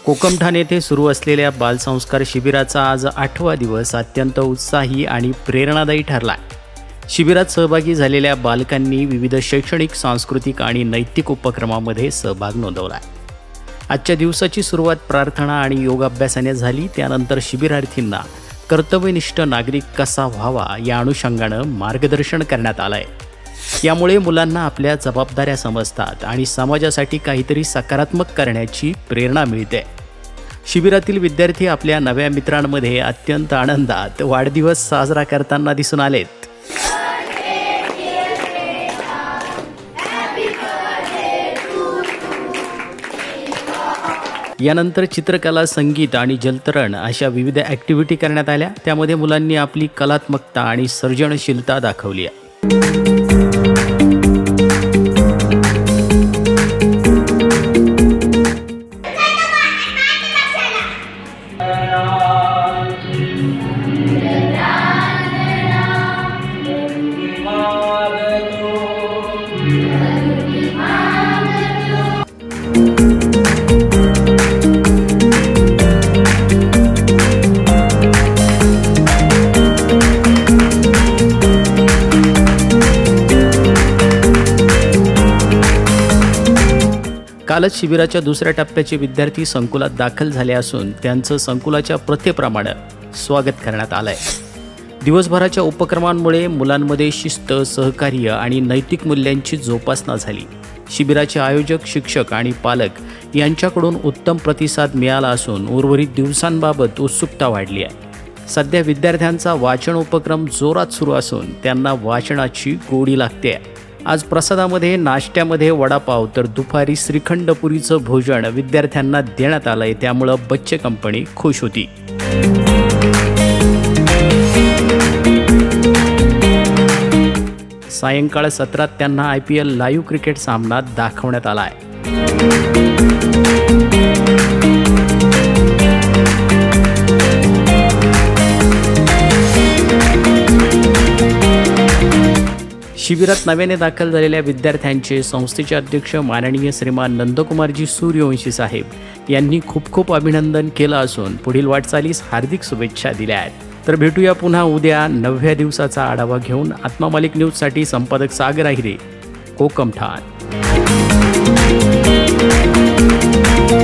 कोकमठाण येथे सुरू असलेल्या बालसंस्कार शिबिराचा आज 8वा दिवस अत्यंत उत्साही आणि प्रेरणादायी ठरला। शिबिरात सहभागी झालेल्या बालकांनी विविध शैक्षणिक, सांस्कृतिक आणि नैतिक उपक्रमांमध्ये सहभाग नोंदवला। आजच्या दिवसाची सुरुवात प्रार्थना आणि योग अभ्यासाने झाली। त्यानंतर शिबिरार्थींना कर्तव्यनिष्ठ नागरिक कसा व्हावा या अनुषंगाने मार्गदर्शन करण्यात आले। यामुळे मुलांना आपल्या जबाबदाऱ्या समजतात आणि समाजासाठी काहीतरी सकारात्मक करण्याची प्रेरणा मिळते। शिबिरातील विद्यार्थी आपल्या नव्या मित्रांमध्ये अत्यंत आनंदात वाढदिवस साजरा करताना दिसून आलेत। यानंतर चित्रकला, संगीत आणि जलतरण अशा विविध ॲक्टिव्हिटी करण्यात आल्या। त्यामध्ये मुलांनी आपली कलात्मकता आणि सर्जनशीलता दाखवली आहे। कालच शिबिराच्या दुसऱ्या टप्प्याचे विद्यार्थी संकुलात दाखल झाले असून त्यांचं संकुलाच्या प्रथेप्रमाणे स्वागत करण्यात आलंय। दिवसभराच्या उपक्रमांमुळे मुलांमध्ये शिस्त, सहकार्य आणि नैतिक मूल्यांची जोपासना झाली। शिबिराचे आयोजक, शिक्षक आणि पालक यांच्याकडून उत्तम प्रतिसाद मिळाला असून उर्वरित दिवसांबाबत उत्सुकता वाढली आहे। सध्या विद्यार्थ्यांचा वाचन उपक्रम जोरात सुरू असून त्यांना वाचनाची गोडी लागते। आज प्रसादामध्ये, नाश्त्यामध्ये वडापाव तर दुपारी श्रीखंडपुरीचं भोजन विद्यार्थ्यांना देण्यात आलंय। त्यामुळे बच्चे कंपनी खुश होती। सायंकाळ सत्रात त्यांना IPL लाईव्ह क्रिकेट सामना दाखवण्यात आला आहे। शिबिरात नव्याने दाखल झालेल्या विद्यार्थ्यांचे संस्थेचे अध्यक्ष माननीय श्रीमान नंदकुमारजी सूर्यवंशी साहेब यांनी खूप खूप अभिनंदन केलं असून पुढील वाटचालीस हार्दिक शुभेच्छा दिल्या आहेत। तर भेटूया पुन्हा उद्या 9व्या दिवसाचा आढावा घेऊन। आत्मा मालिक न्यूजसाठी संपादक सागर आहिरे, कोकमठाण।